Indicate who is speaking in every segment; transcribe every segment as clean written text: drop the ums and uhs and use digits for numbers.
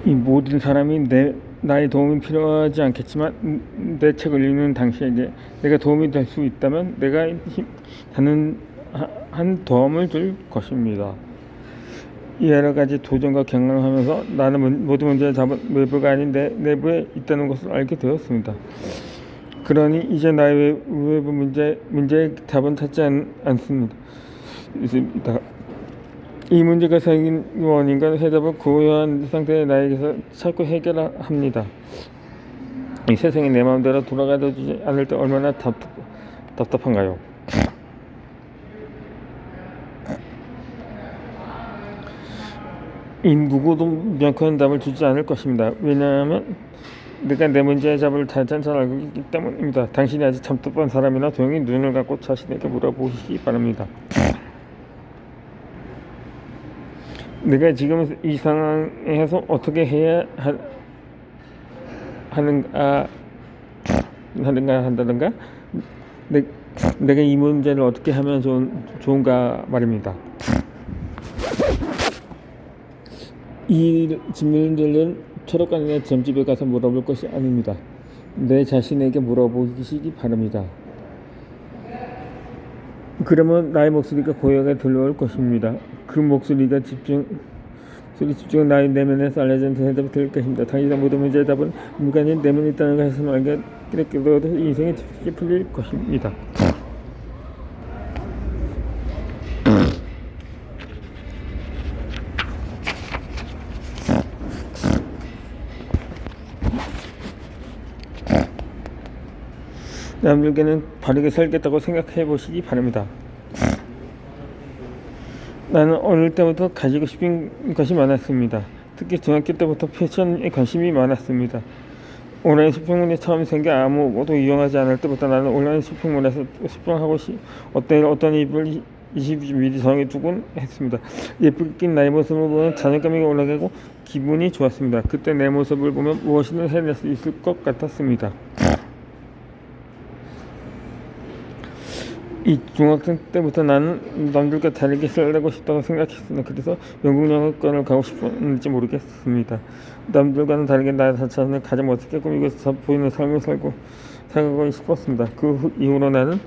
Speaker 1: 이 모든 사람이 나의 도움이 필요하지 않겠지만 내 책을 읽는 당시에게 내가 도움이 될 수 있다면 내가 하는 한 도움을 줄 것입니다. 여러 가지 도전과 경험을 하면서 나는 모든 문제의 답은 외부가 아닌 내 내부에 있다는 것을 알게 되었습니다. 그러니 이제 나의 외부 문제의 답은 찾지 않습니다. 이 문제가 생긴 원인과 해답을 고요한 상태의 나에게서 찾고 해결합니다. 이 세상이 내 마음대로 돌아가지 않을 때 얼마나 답답한가요? 이 누구도 명확한 답을 주지 않을 것입니다. 왜냐하면 내가 내 문제의 답을 잘 알고 있기 때문입니다. 당신이 아직 잠들던 사람이나 조용히 눈을 감고 자신에게 물어보시기 바랍니다. 내가 지금 이 상황에서 어떻게 해야 한다든가 내가 이 문제를 어떻게 하면 좋은가 말입니다. 이 질문들은 철학관이나 점집에 가서 물어볼 것이 아닙니다. 내 자신에게 물어보시기 바랍니다. 그러면 나의 목소리가 고요하게 들려올 것입니다. 그 목소리가 집중 나의 내면에서 알려진 대답이 될 것입니다. 당신의 모든 문제의 답은 무관히 내면에 있다는 것을 알게 되어도 인생이 깊게 풀릴 것입니다. 남들에게는 바르게 살겠다고 생각해 보시기 바랍니다. 나는 어릴 때부터 가지고 싶은 것이 많았습니다. 특히 중학교 때부터 패션에 관심이 많았습니다. 온라인 쇼핑몰이 처음 생겨 아무것도 이용하지 않을 때부터 나는 온라인 쇼핑몰에서 쇼핑하고 어떤 입을 20일 미리 정해두곤 했습니다. 예쁘게 낀 나의 모습을 보면 자존감이 올라가고 기분이 좋았습니다. 그때 내 모습을 보면 무엇이든 해낼 수 있을 것 같았습니다. 이 중학생 때부터 나는 남들과 다르게 살고 싶다고 생각했습니다. 그래서 영국 영어권을 가고 싶었는지 모르겠습니다. 남들과는 다르게 나 자신을 가장 멋지게 꾸미고 보이는 삶을 살고 싶었습니다. 그 이후로 나는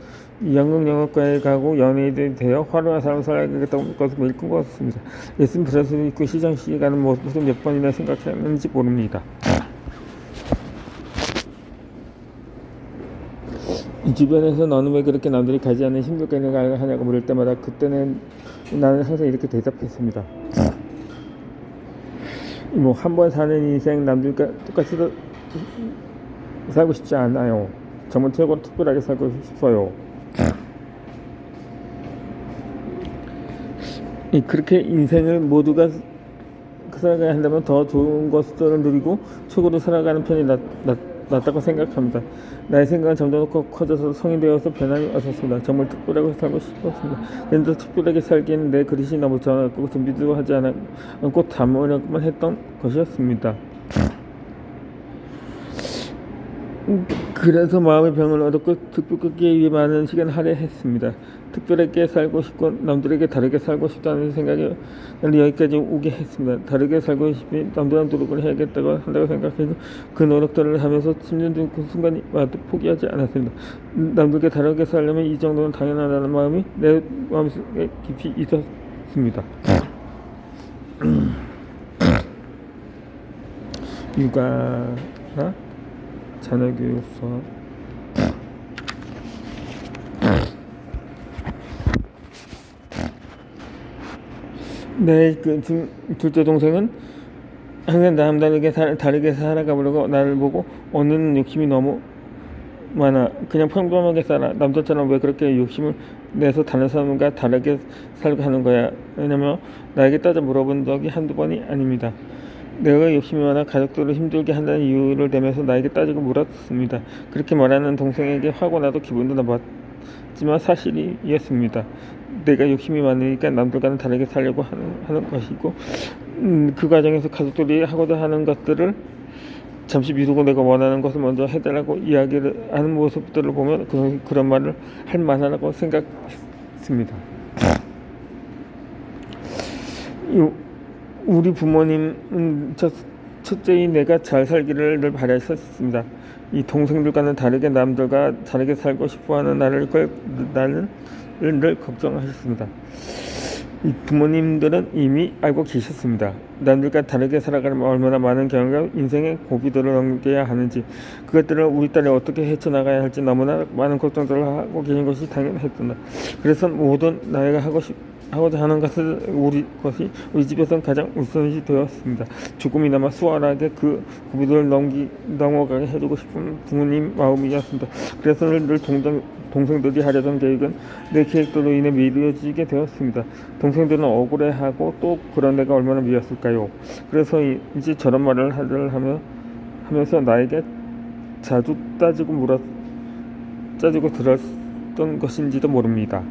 Speaker 1: 영국 영어과에 가고 연예인이 되어 화려한 삶을 살아가겠다는 것을 매일 꿈꿨습니다. 예쁜 드레스를 입고 시상식에 가는 모습을 몇 번이나 생각했는지 모릅니다. 이 주변에서 너는 왜 그렇게 남들이 가지 않는 힘들게 하냐고 물을 때마다 그때는 나는 항상 이렇게 대답했습니다. 한 번 사는 인생 남들과 똑같이 살고 싶지 않아요. 정말 최고로 특별하게 살고 싶어요. 그렇게 인생을 모두가 살아가야 한다면 더 좋은 것들을 누리고 최고로 살아가는 편이 낫다고 생각합니다. 나의 생각은 점점 커져서 성인 되어서 변함이 없었습니다. 정말 특별하게 살고 싶었습니다. 그런데 특별하게 살기에는 내 그릇이 너무 작았고 준비도 하지 않고 담으려고만 했던 것이었습니다. 그래서 마음의 병을 얻었고 특별하기 위해 많은 시간을 할애했습니다. 특별하게 살고 싶고 남들에게 다르게 살고 싶다는 생각이 나를 여기까지 오게 했습니다. 다르게 살고 싶으면 남들한 노력을 한다고 생각해서 그 노력들을 하면서 10년 중 그 순간이 와도 포기하지 않았습니다. 남들에게 다르게 살려면 이 정도는 당연하다는 마음이 내 마음속에 깊이 있었습니다. 육아나 자녀교육 수업 내 둘째 동생은 항상 남다르게 다르게 살아가보려고 나를 보고 오는 욕심이 너무 많아. 그냥 평범하게 살아. 남들처럼 왜 그렇게 욕심을 내서 다른 사람과 다르게 살고 하는 거야. 왜냐면 나에게 따져 물어본 적이 한두 번이 아닙니다. 내가 욕심이 많아 가족들을 힘들게 한다는 이유를 대면서 나에게 따지고 물었습니다. 그렇게 말하는 동생에게 화가 나도 기분도 나빴지만 사실이었습니다. 내가 욕심이 많으니까 남들과는 다르게 살려고 하는 것이고 그 과정에서 가족들이 하고자 하는 것들을 잠시 미루고 내가 원하는 것을 먼저 해달라고 이야기를 하는 모습들을 보면 그런 말을 할 만하다고 생각했습니다. 우리 부모님은 첫째인 내가 잘 살기를 늘 바랬었습니다. 이 동생들과는 다르게 남들과 다르게 살고 싶어하는 나는 늘 걱정하셨습니다. 이 부모님들은 이미 알고 계셨습니다. 남들과 다르게 살아가려면 얼마나 많은 경험과 인생의 고비들을 넘겨야 하는지, 그것들을 우리 딸이 어떻게 헤쳐나가야 할지 너무나 많은 걱정들을 하고 계신 것이 당연했습니다. 그래서 모든 나이가 하고자 하는 것을 우리 집에서는 가장 우선시 되었습니다. 조금이나마 수월하게 그 고비들을 넘어가게 해주고 싶은 부모님 마음이었습니다. 그래서 늘 동생들이 하려던 계획은 내 계획대로 인해 미뤄지게 되었습니다. 동생들은 억울해하고 또 그런 내가 얼마나 미웠을까요? 그래서 이제 저런 말을 하면서 나에게 자주 따지고 들었던 것인지도 모릅니다.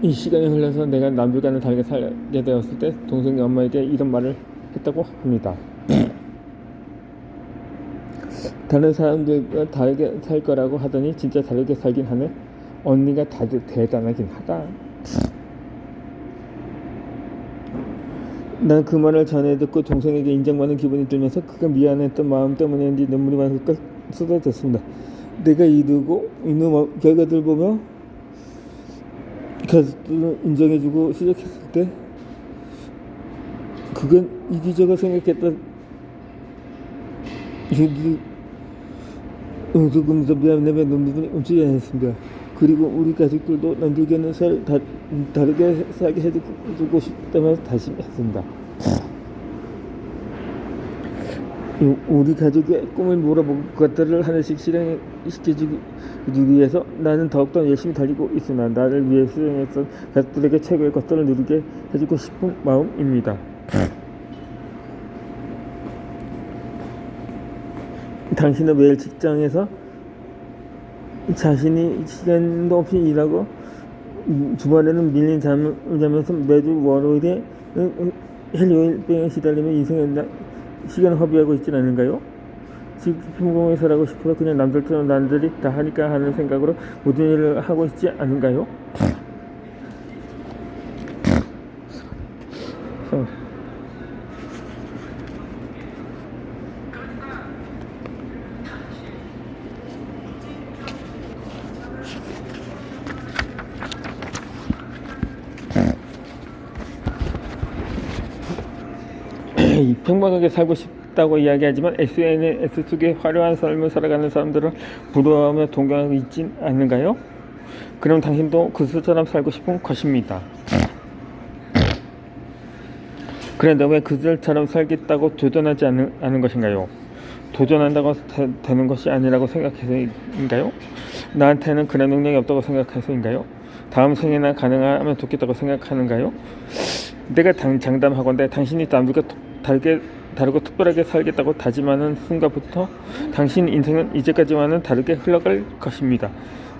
Speaker 1: 이 시간이 흘러서 내가 남들과는 다르게 살게 되었을 때 동생이 엄마에게 이런 말을 했다고 합니다. 다른 사람들과 다르게 살 거라고 하더니 진짜 다르게 살긴 하네. 언니가 다들 대단하긴 하다. 난 그 말을 전해 듣고 동생에게 인정받는 기분이 들면서 그가 미안했던 마음 때문인지 눈물이 많이 쏟아졌습니다. 내가 이루고 있는 결과들 보며 가족들을 인정해주고 시작했을 때 그건 이기적으로 생각했다. 조금 미안해 눈물이 멈추지 않았습니다. 그리고 우리 가족들도 남들과는 다르게 살게 해주고 싶다면서 다짐했습니다. 우리 가족의 꿈을 몰아보고 그것들을 하나씩 실행시켜주기 위해서 나는 더욱더 열심히 달리고 있으나 나를 위해 수행했던 가족들에게 최고의 것들을 누리게 해주고 싶은 마음입니다. 당신은 매일 직장에서 자신이 시간도 없이 일하고 주말에는 밀린 잠을 자면서 매주 월요일에 헬요일병에 시달리며 인생의 시간을 허비하고 있진 않은가요? 지금 평범하게 살아가고 싶어서 그냥 남들처럼 남들이 다 하니까 하는 생각으로 모든 일을 하고 있지 않은가요? 평범하게 살고 싶다고 이야기하지만 SNS 속에 화려한 삶을 살아가는 사람들을 부러워하며 동경하고 있진 않는가요? 그럼 당신도 그들처럼 살고 싶은 것입니다. 그런데 왜 그들처럼 살겠다고 도전하지 않은 것인가요? 도전한다고 되는 것이 아니라고 생각해서인가요? 나한테는 그런 능력이 없다고 생각해서인가요? 다음 생에나 가능하면 좋겠다고 생각하는가요? 내가 장담하건대 당신이 남들과 다르고 특별하게 살겠다고 다짐하는 순간부터 당신 인생은 이제까지와는 다르게 흘러갈 것입니다.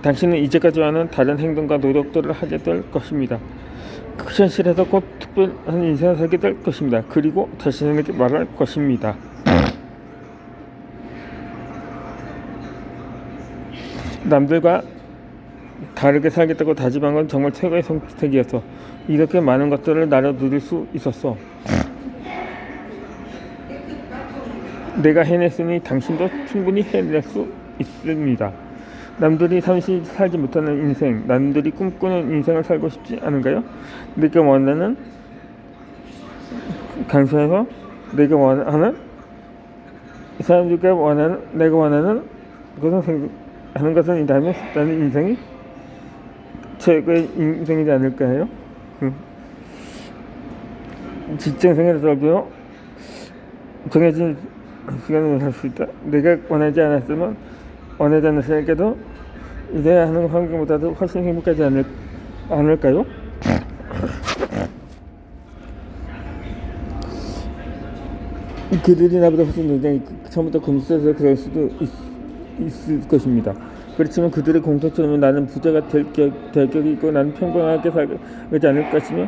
Speaker 1: 당신은 이제까지와는 다른 행동과 노력들을 하게 될 것입니다. 그 현실에서 곧 특별한 인생을 살게 될 것입니다. 그리고 자신에게 말할 것입니다. 남들과 다르게 살겠다고 다짐한 건 정말 최고의 선택이었어. 이렇게 많은 것들을 나려 누릴 수 있었어. 내가 해냈으니 당신도 충분히 해낼 수 있습니다. 남들이 살지 못하는 인생, 남들이 꿈꾸는 인생을 살고 싶지 않은가요? 내가 원하는 강사에서 내가 원하는 사람들과 내가 원하는 것은 하는 것은 있다면 나는 인생이 최고의 인생이지 않을까요? 직장 생활에서도 정해진 시간을 살 수 있다. 내가 원하지 않았으면 원하지 않았으니까도 이래야 하는 환경보다도 훨씬 행복하지 않을까요? 그들이 나보다 훨씬 굉장히 처음부터 금수저에서 그럴 수도 있을 것입니다. 그렇지만 그들의 공통점은 나는 부자가 될 격이 있고 나는 평범하게 살지 않을 것이며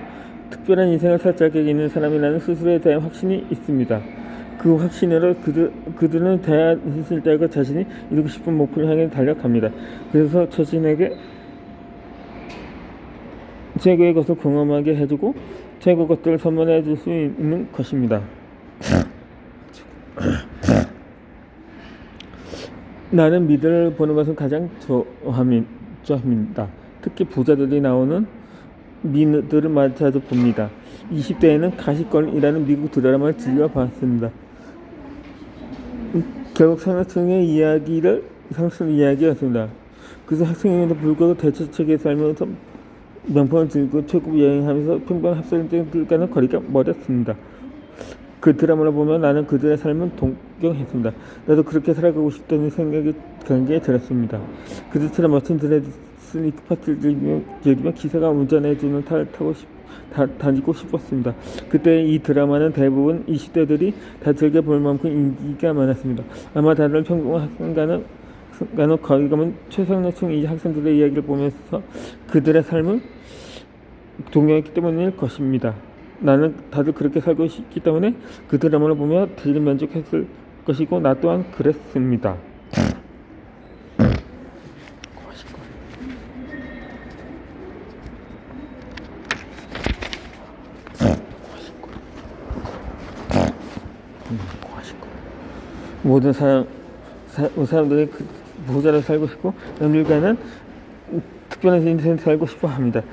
Speaker 1: 특별한 인생을 살 자격이 있는 사람이라는 스스로에 대한 확신이 있습니다. 그 확신으로 그들은 대한신실자고 자신이 이루고 싶은 목표를 향해 달려갑니다. 그래서 자신에게 최고의 것을 경험하게 해주고 최고 것들을 선물해 줄 수 있는 것입니다. 나는 미드를 보는 것을 가장 좋아합니다. 특히 부자들이 나오는 미드를 자주 봅니다. 20대에는 가시권이라는 미국 드라마를 즐겨봤습니다. 결국 상층의 이야기였습니다. 그래서 학생임에도 불구하고 대처책에 살면서 명품을 들고 최고 여행하면서 평범한 학생들과는 거리가 멀었습니다. 그 드라마를 보면 나는 그들의 삶을 동경했습니다. 나도 그렇게 살아가고 싶다는 생각이 강하게 들었습니다. 그들처럼 멋진 드레스 입고 즐기며 기사가 운전해주는 차를 타고 다니고 싶었습니다. 그때 이 드라마는 대부분 20대들이 다 즐겨볼 만큼 인기가 많았습니다. 아마 다들 평범한 학생과는 거기 가면 최상층 학생들의 이야기를 보면서 그들의 삶을 동경했기 때문일 것입니다. 나는 다들 그렇게 살고 있기 때문에 그 드라마를 보며 대리 만족했을 것이고 나 또한 그랬습니다. 모든 사람들이 부자로 살고 싶고 남들과는 특별한 인생을 살고 싶어 합니다.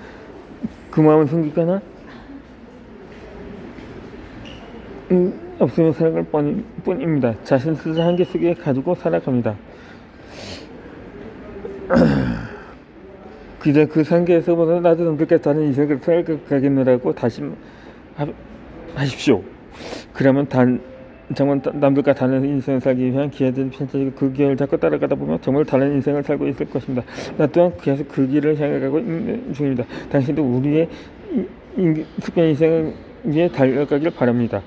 Speaker 1: 그 마음은 생기거나 없으면 살아갈 뿐입니다. 자신 스스로 한계 속에 가지고 살아갑니다. 그저 그 상계에서보다 나도 남들과 다른 인생을 살아가겠노라고 다짐하십시오. 그러면 정말 남들과 다른 인생을 살기 위한 기회들이 펼쳐지고 그 길을 자꾸 따라가다 보면 정말 다른 인생을 살고 있을 것입니다. 나 또한 계속 그 길을 향해 가고 있는 중입니다. 당신도 우리의 특별한 인생을 위해 달려가길 바랍니다.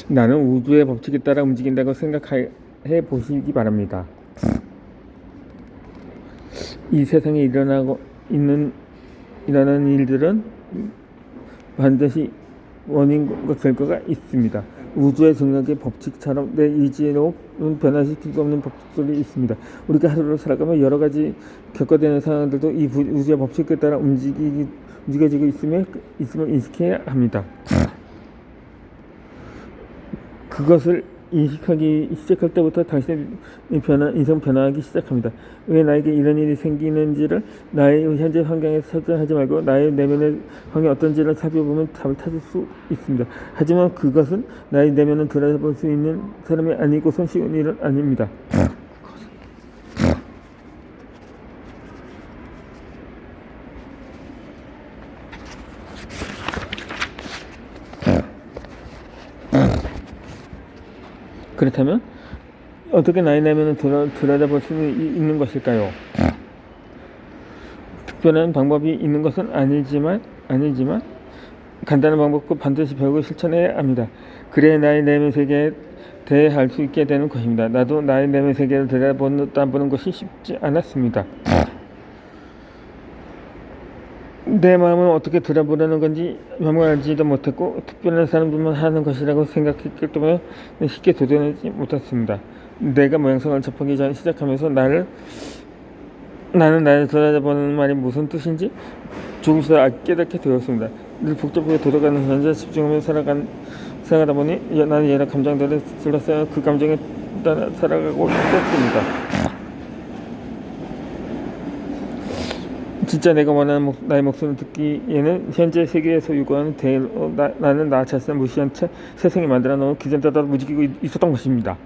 Speaker 1: 나는 우주의 법칙에 따라 움직인다고 생각해 보시기 바랍니다. 이 세상에 일어나는 일들은 반드시 원인과 결과가 있습니다. 우주의 중력의 법칙처럼 내 의지로는 변화시킬 수 없는 법칙들이 있습니다. 우리가 하루를 살아가며 여러 가지 겪어되는 상황들도 이 우주의 법칙에 따라 움직여지고 있음을 인식해야 합니다. 그것을 인식하기 시작할 때부터 당신의 인생은 변화하기 시작합니다. 왜 나에게 이런 일이 생기는지를 나의 현재 환경에서 설정하지 말고 나의 내면의 환경이 어떤지를 살펴보면 답을 찾을 수 있습니다. 하지만 그것은 나의 내면을 들여다볼 수 있는 사람이 아니고선 쉬운 일은 아닙니다. 그렇다면 어떻게 나의 내면을 들여다볼 수 있는 것일까요? 특별한 방법이 있는 것은 아니지만 간단한 방법과 반드시 배우고 실천해야 합니다. 그래야 나의 내면 세계에 대해 알 수 있게 되는 것입니다. 나도 나의 내면 세계를 들여다보는 것이 쉽지 않았습니다. 내 마음을 어떻게 들여보려는 건지 아무 알지도 못했고 특별한 사람들만 하는 것이라고 생각했기 때문에 쉽게 도전하지 못했습니다. 내가 모양성을 접하기 전 시작하면서 나는 나를 들여다보는 말이 무슨 뜻인지 조금씩 깨닫게 되었습니다. 늘 복잡하게 돌아가는 현재 집중하며 살아가다 보니 나는 여러 감정들을 들었어요. 그 감정에 따라 살아가고 있었습니다. 진짜 내가 원하는 나의 목소리를 듣기에는 현재 세계에서 요구하는 대로 나는 나 자신을 무시한 채 세상에 만들어 놓은 기존자도 무지기고 있었던 것입니다.